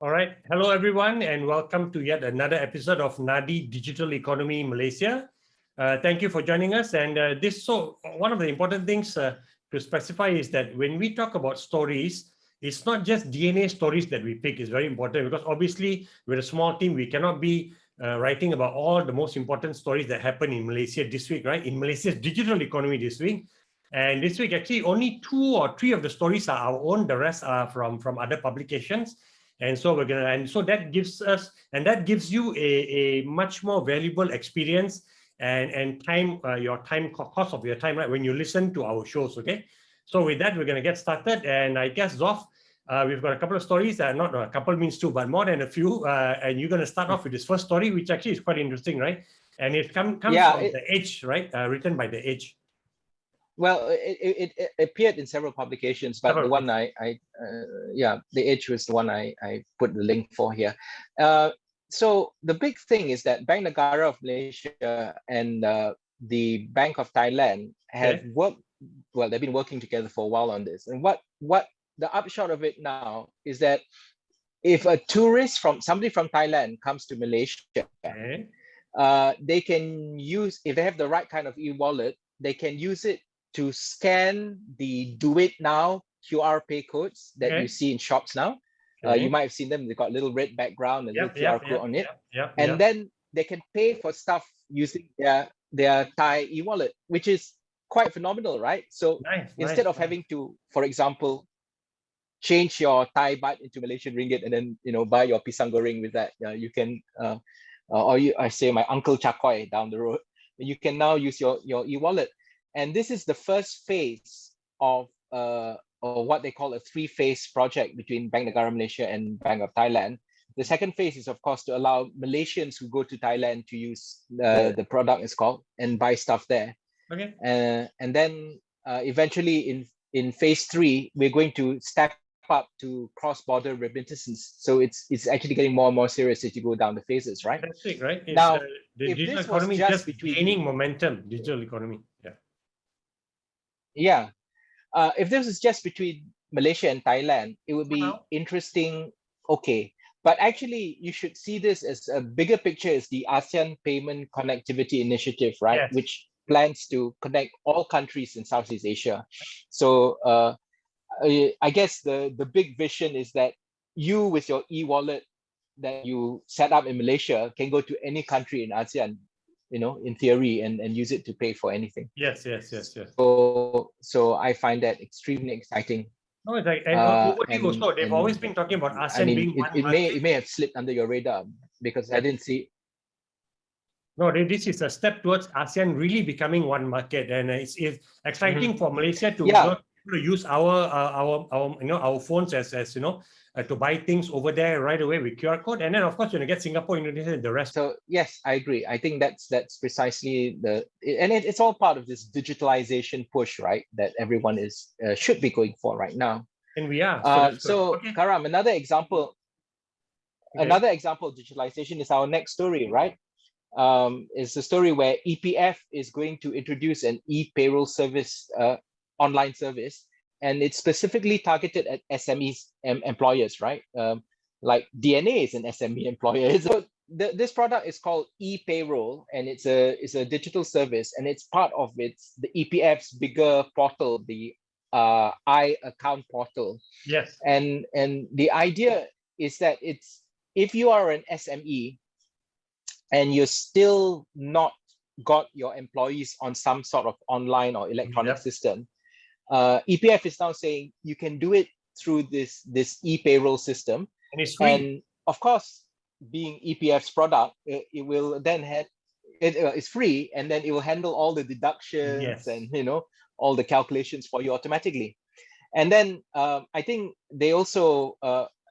All right. Hello, everyone, and welcome to yet another episode of Nadi Digital Economy Malaysia. Thank you for joining us. And one of the important things to specify is that when we talk about stories, it's not just DNA stories that we pick. It's very important because obviously, with a small team, we cannot be writing about all the most important stories that happen in Malaysia this week, right? In Malaysia's digital economy this week. And this week, actually, only 2 or 3 of the stories are our own. The rest are from other publications. And so that gives us, and that gives you a much more valuable experience and time, cost of your time, right? When you listen to our shows, okay? So with that, we're going to get started. And I guess, Dzof, we've got a couple of stories, not a couple means 2, but more than a few. And you're going to start off with this first story, which actually is quite interesting, right? And it comes from The Edge, right? Written by The Edge. Well, it appeared in several publications, but the one The Edge was the one I put the link for here. So the big thing is that Bank Negara of Malaysia and the Bank of Thailand have worked, well, they've been working together for a while on this. And what the upshot of it now is that if a tourist somebody from Thailand comes to Malaysia, they can use, if they have the right kind of e-wallet, they can use it to scan the Do It Now QR pay codes that you see in shops now. You might have seen them. They've got a little red background and little QR code on it. Then they can pay for stuff using their Thai e-wallet, which is quite phenomenal, right? So instead of having to, for example, change your Thai baht into Malaysian ringgit and then buy your pisang goreng with that, you can, I say my Uncle Chakoy down the road, you can now use your e-wallet. And this is the first phase of what they call a 3-phase project between Bank Negara Malaysia and Bank of Thailand. The second phase is, of course, to allow Malaysians who go to Thailand to use the product is called and buy stuff there. And then eventually in phase 3, we're going to step up to cross-border remittances. So it's actually getting more and more serious as you go down the phases, right? That's it, right? It's, now, the digital economy just gaining momentum. Digital economy, if this is just between Malaysia and Thailand, it would be interesting, okay. But actually, you should see this as a bigger picture as the ASEAN Payment Connectivity Initiative, right? Which plans to connect all countries in Southeast Asia. So I guess the big vision is that you, with your e-wallet that you set up in Malaysia, can go to any country in ASEAN, in theory, and use it to pay for anything. Yes. So I find that extremely exciting. No, it's like, and also, they've always been talking about ASEAN being one market. It may have slipped under your radar because I didn't see. No, this is a step towards ASEAN really becoming one market, and it's exciting for Malaysia to use our phones as to buy things over there right away with QR code, and then of course you're gonna get Singapore, Indonesia, and the rest. So yes, I agree. I think that's precisely it's all part of this digitalization push, right? That everyone should be going for right now. And we are. Karam, another example of digitalization is our next story, right? Is the story where EPF is going to introduce an e-Payroll service, online service, and it's specifically targeted at SMEs employers, right? Like DNA is an SME employer. So this product is called e-Payroll, and it's a digital service, and it's part of the EPF's bigger portal, the iAccount portal. Yes. And the idea is that if you are an SME and you're still not got your employees on some sort of online or electronic system, EPF is now saying you can do it through this e-Payroll system, and it's free. And of course, being EPF's product, it will then it's free, and then it will handle all the deductions and all the calculations for you automatically. And then I think they also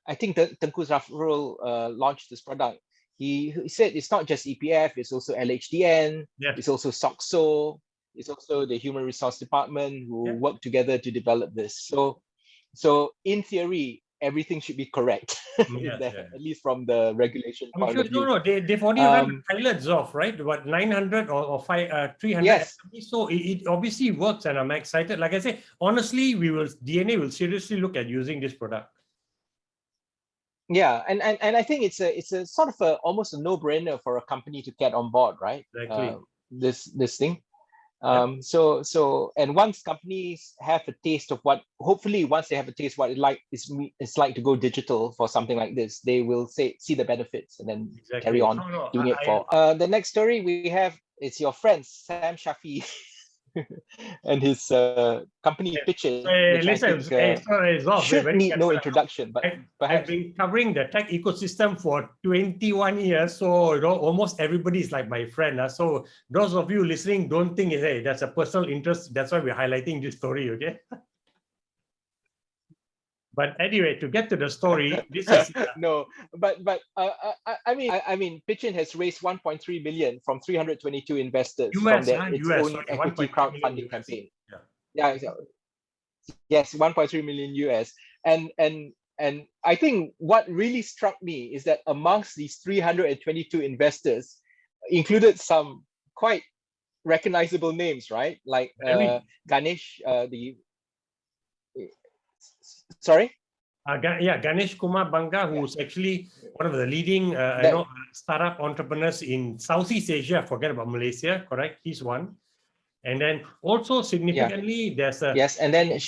Tengku Zafrul launched this product. He said it's not just EPF, it's also LHDN, it's also SOCSO, it's also the Human Resource Department who work together to develop this. So in theory, everything should be correct, at least from the regulation point of view. No, they've already run pilots off, right? What, 900 or 300? Yes. So it obviously works, and I'm excited. Like I say, honestly, DNA will seriously look at using this product. Yeah, and I think it's a sort of almost a no-brainer for a company to get on board, right? Exactly. This thing. Yep. So and once companies have a taste of what, hopefully once they have a taste what it's like to go digital for something like this, they will see the benefits and then carry Exactly. on No, doing it for. The next story we have, it's your friend Sam Shafi and his company PitchIN, which I listen, think sorry, Zof, we're should very need no careful. introduction, but I've perhaps. been covering the tech ecosystem for 21 years, so almost everybody is like my friend. So those of you listening, don't think, hey, that's a personal interest. That's why we're highlighting this story, okay? But anyway, to get to the story, this is no, but I mean, PitchIN has raised 1.3 million from 322 investors from its US, own sorry, equity 1.3 million crowdfunding US. campaign. Yeah. Yeah, yes, 1.3 million US, and I think what really struck me is that amongst these 322 investors, included some quite recognizable names, right? Like Ganesh, sorry. Ganesh Kumar Banga, who's actually one of the leading startup entrepreneurs in Southeast Asia. Forget about Malaysia, correct? He's one. And then also significantly, there's a and then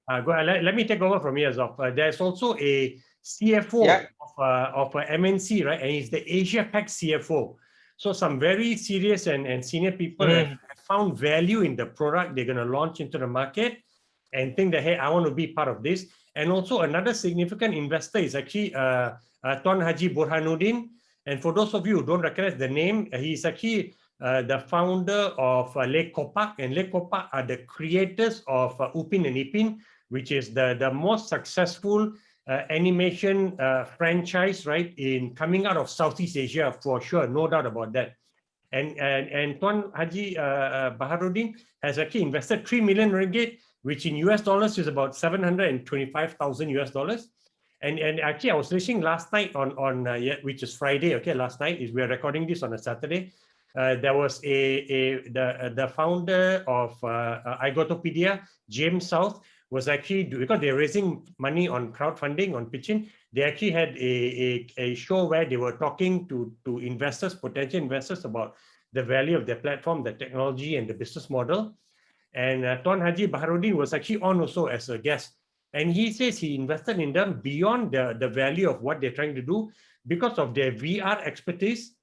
let me take over from here, Zof. There's also a CFO of a MNC, right? And he's the Asia Pac CFO. So some very serious and senior people have found value in the product they're going to launch into the market and think that, hey, I want to be part of this. And also another significant investor is actually Tuan Haji Burhanuddin. And for those of you who don't recognize the name, he's actually the founder of Leet Capital, and Leet Capital are the creators of Upin and Ipin, which is the most successful animation franchise, right, in coming out of Southeast Asia, for sure, no doubt about that. And Tuan Haji Baharuddin has actually invested 3 million ringgit, which in US dollars is about 725,000 US dollars. And actually, I was listening last night on which is Friday. Okay, last night is we're recording this on a Saturday. There was the founder of iGotopedia, James South, was actually, because they're raising money on crowdfunding on PitchIN, they actually had a show where they were talking to investors, potential investors, about the value of their platform, the technology, and the business model. And Tuan Haji Baharuddin was actually on also as a guest. And he says he invested in them beyond the value of what they're trying to do because of their VR expertise.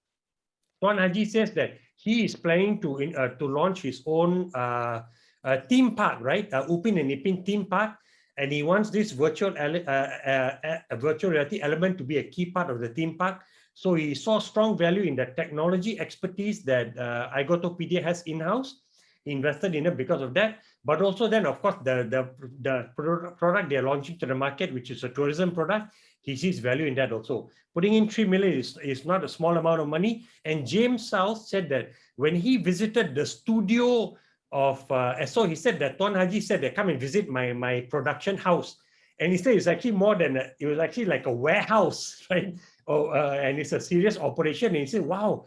Tuan Haji says that he is planning to launch his own theme park, right? Upin and Ipin theme park, and he wants this virtual reality element to be a key part of the theme park. So he saw strong value in the technology expertise that iGotopedia has in-house. He invested in it because of that, but also then, of course, the product they're launching to the market, which is a tourism product, he sees value in that also. Putting in 3 million is not a small amount of money. And James South said that when he visited the studio of so he said that Tuan Haji said that come and visit my production house, and he said it's actually more than it was actually like a warehouse, right? And it's a serious operation. And he said, wow,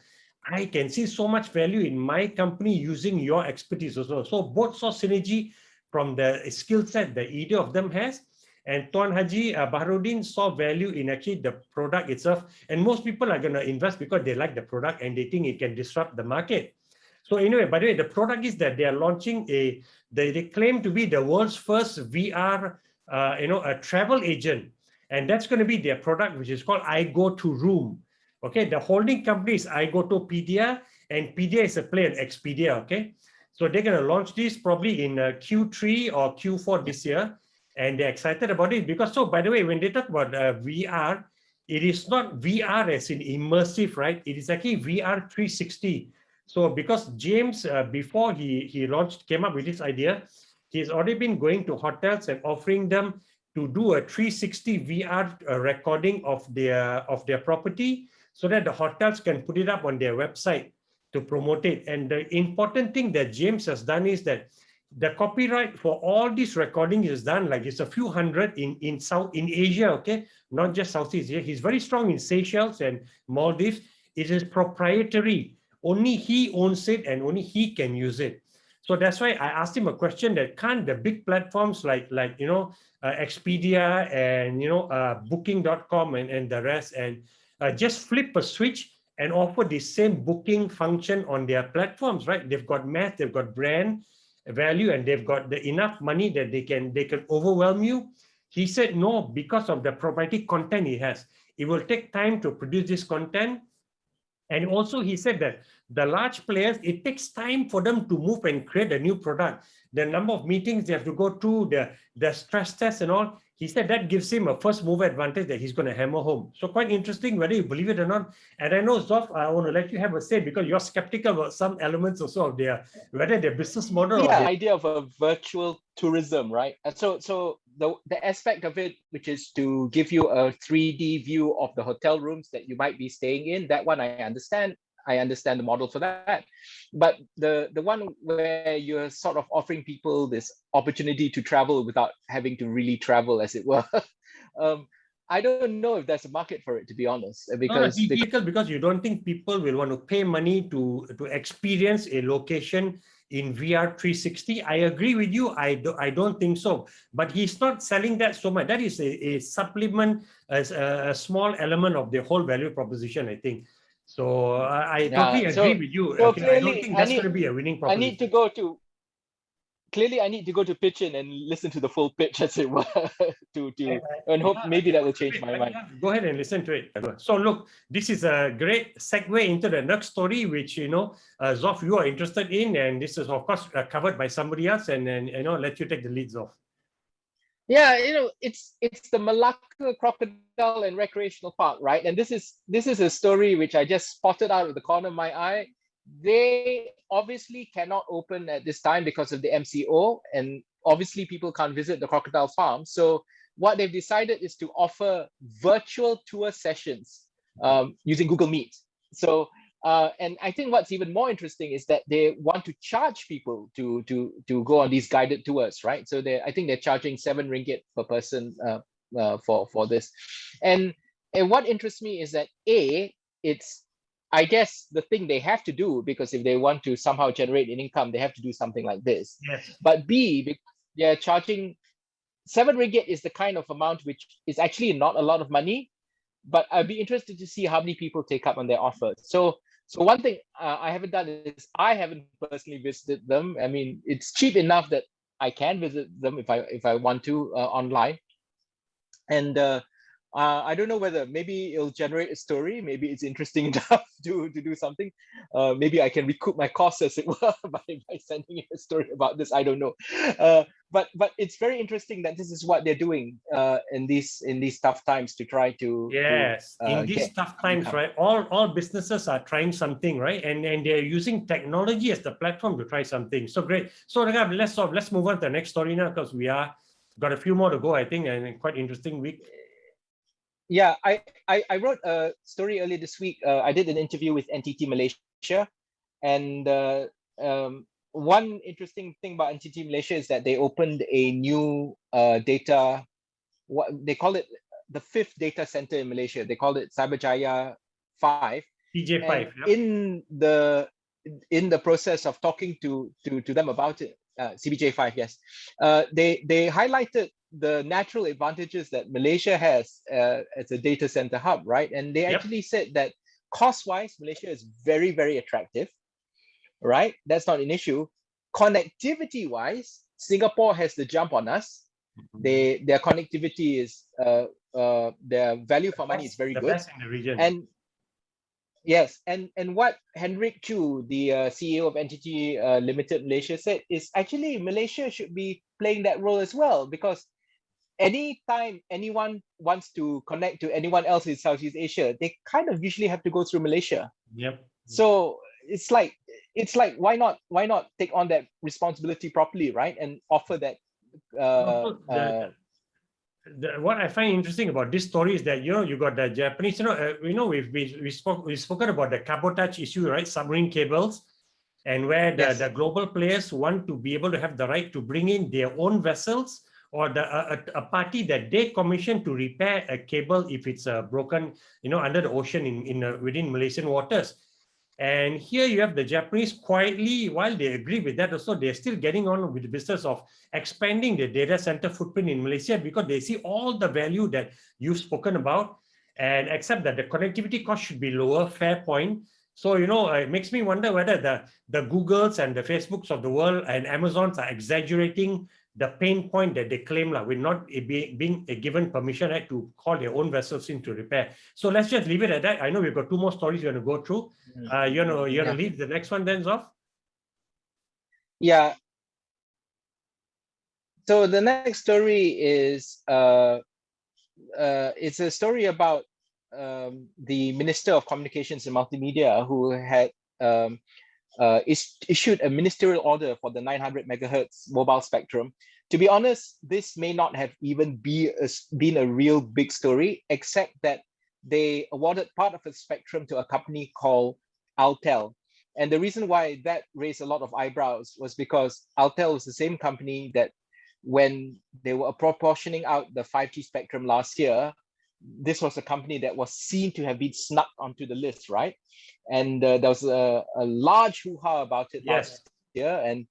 I can see so much value in my company using your expertise also. So both saw synergy from the skill set that either of them has. And Tuan Haji Baharuddin saw value in actually the product itself. And most people are going to invest because they like the product and they think it can disrupt the market. So anyway, by the way, the product is that they are launching they claim to be the world's first VR, a travel agent. And that's going to be their product, which is called iGoToRoom. Okay, the holding company is iGotopedia, and Pedia is a play on Expedia. Okay, so they're going to launch this probably in Q3 or Q4 this year, and they're excited about it because, so by the way, when they talk about VR, it is not VR as in immersive, right? It is actually VR 360. So because James, before he came up with this idea, he's already been going to hotels and offering them to do a 360 VR recording of their property, so that the hotels can put it up on their website to promote it. And the important thing that James has done is that the copyright for all this recording is done, like it's a few hundred in Asia, okay, not just Southeast Asia. He's very strong in Seychelles and Maldives. It is proprietary. Only he owns it and only he can use it. So that's why I asked him a question that can't the big platforms like Expedia and Booking.com and the rest and just flip a switch and offer the same booking function on their platforms, right? They've got math, they've got brand value, and they've got enough money that they can overwhelm you. He said no, because of the proprietary content he has. It will take time to produce this content. And also he said that the large players, it takes time for them to move and create a new product. The number of meetings they have to go through, the stress tests and all, he said that gives him a first mover advantage that he's going to hammer home. So quite interesting, whether you believe it or not. And I know, Dzof, I want to let you have a say because you're skeptical about some elements also of whether their business model or the idea of a virtual tourism, right? And so the aspect of it, which is to give you a 3D view of the hotel rooms that you might be staying in, that one I understand. I understand the model for that. But the one where you're sort of offering people this opportunity to travel without having to really travel, as it were, I don't know if there's a market for it, to be honest. Because you don't think people will want to pay money to experience a location in VR 360. I agree with you. I don't think so. But he's not selling that so much. That is a supplement, as a small element of the whole value proposition, I think. So I totally agree with you. So okay, I don't think that's going to be a winning proposition. I need to go to PitchIN and listen to the full pitch, as it were, and hope maybe that will change my mind. Go ahead and listen to it. So look, this is a great segue into the next story, which Dzof, you are interested in, and this is of course covered by somebody else, and let you take the lead, Dzof. Yeah, it's the Malacca Crocodile and Recreational Park, right? And this is a story which I just spotted out of the corner of my eye. They obviously cannot open at this time because of the MCO, and obviously people can't visit the crocodile farm. So what they've decided is to offer virtual tour sessions using Google Meet. So and I think what's even more interesting is that they want to charge people to go on these guided tours, right? So I think they're charging 7 ringgit per person for this. And what interests me is that it's, I guess, the thing they have to do, because if they want to somehow generate an income, they have to do something like this. Yes. But B, because they're charging 7 ringgit is the kind of amount which is actually not a lot of money, but I'd be interested to see how many people take up on their offer. So one thing I haven't done is I haven't personally visited them. I mean, it's cheap enough that I can visit them if I want to online. And I don't know whether maybe it'll generate a story. Maybe it's interesting enough to do something. Maybe I can recoup my costs, as it were, by sending a story about this. I don't know. But it's very interesting that this is what they're doing in these tough times to try to. Yes, in these tough times, income. Right? All businesses are trying something, right? And they're using technology as the platform to try something. So great. So let's move on to the next story now, because we got a few more to go, I think, and quite interesting week. Yeah, I wrote a story earlier this week. I did an interview with NTT Malaysia, and one interesting thing about NTT Malaysia is that they opened a new data, what they call it, the 5th data center in Malaysia. They called it Cyberjaya 5. CJ5. Yep. In the process of talking to them about it, CBJ5, yes, they highlighted the natural advantages that Malaysia has as a data center hub, right? And they actually said that cost-wise, Malaysia is very, very attractive, right? That's not an issue. Connectivity-wise, Singapore has the jump on us. Their connectivity is, their value for money is very good. Best in the region. And yes, and what Henrick Choo, the CEO of NTT Limited Malaysia, said is actually Malaysia should be playing that role as well, because anytime anyone wants to connect to anyone else in Southeast Asia, they kind of usually have to go through Malaysia. Yep. So it's like why not take on that responsibility properly, right? And offer that. What I find interesting about this story is that you got the Japanese. We've spoken about the cabotage issue, right? Submarine cables, and where the global players want to be able to have the right to bring in their own vessels, or a party that they commission to repair a cable if it's broken, under the ocean within Malaysian waters. And here you have the Japanese quietly, while they agree with that also, they're still getting on with the business of expanding the data center footprint in Malaysia because they see all the value that you've spoken about, and accept that the connectivity cost should be lower, fair point. So, it makes me wonder whether the Googles and the Facebooks of the world and Amazons are exaggerating the pain point that they claim with not being given permission to call their own vessels in to repair. So let's just leave it at that. I know we've got 2 more stories we're going to go through. You want to lead the next one then, Dzof? Yeah. So the next story is it's a story about the Minister of Communications and Multimedia, who had issued a ministerial order for the 900 megahertz mobile spectrum. To be honest, this may not have even been a real big story, except that they awarded part of the spectrum to a company called Altel. And the reason why that raised a lot of eyebrows was because Altel was the same company that when they were proportioning out the 5G spectrum last year, this was a company that was seen to have been snuck onto the list, right? And there was a large hoo-ha about it last year, and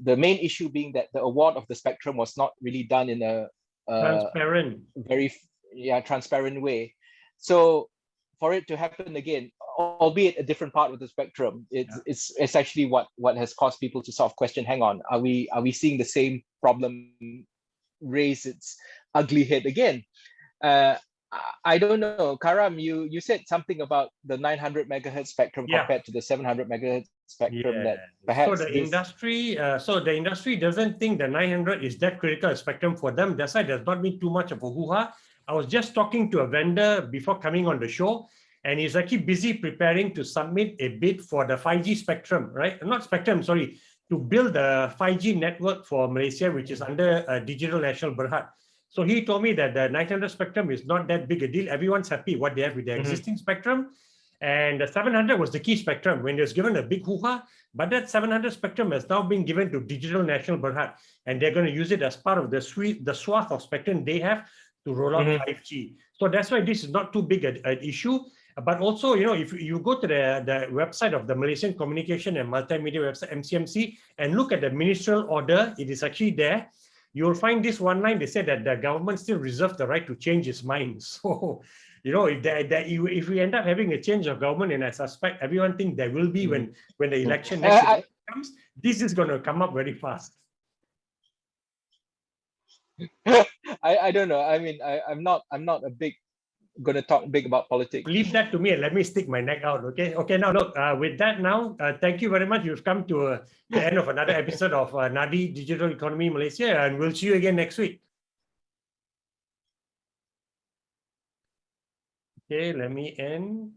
the main issue being that the award of the spectrum was not really done in a very transparent way. So for it to happen again, albeit a different part of the spectrum, it's actually what has caused people to sort of question, hang on, are we seeing the same problem raise its ugly head again? I don't know, Karam, you said something about the 900 megahertz spectrum compared to the 700 megahertz spectrum that perhaps so the industry doesn't think the 900 is that critical a spectrum for them. That's why there's not been too much of a hoo-ha. I was just talking to a vendor before coming on the show, and he's actually busy preparing to submit a bid for the 5G spectrum, right? Not spectrum, sorry, to build the 5G network for Malaysia, which is under Digital National Berhad. So he told me that the 900 spectrum is not that big a deal. Everyone's happy what they have with their existing spectrum. And the 700 was the key spectrum when it was given a big hoo-ha. But that 700 spectrum has now been given to Digital National Berhad. And they're going to use it as part of the swath of spectrum they have to roll out 5G. So that's why this is not too big an issue. But also, if you go to the website of the Malaysian Communication and Multimedia website, MCMC, and look at the ministerial order, it is actually there. You'll find this one line, they said that the government still reserves the right to change its mind. So, if we end up having a change of government, and I suspect everyone thinks there will be when the election next year comes, this is going to come up very fast. I don't know. I mean, I'm not going to talk big about politics. Leave that to me and let me stick my neck out, okay? Okay, now look, with that now, thank you very much. You've come to the end of another episode of Nadi Digital Economy Malaysia, and we'll see you again next week. Okay, let me end.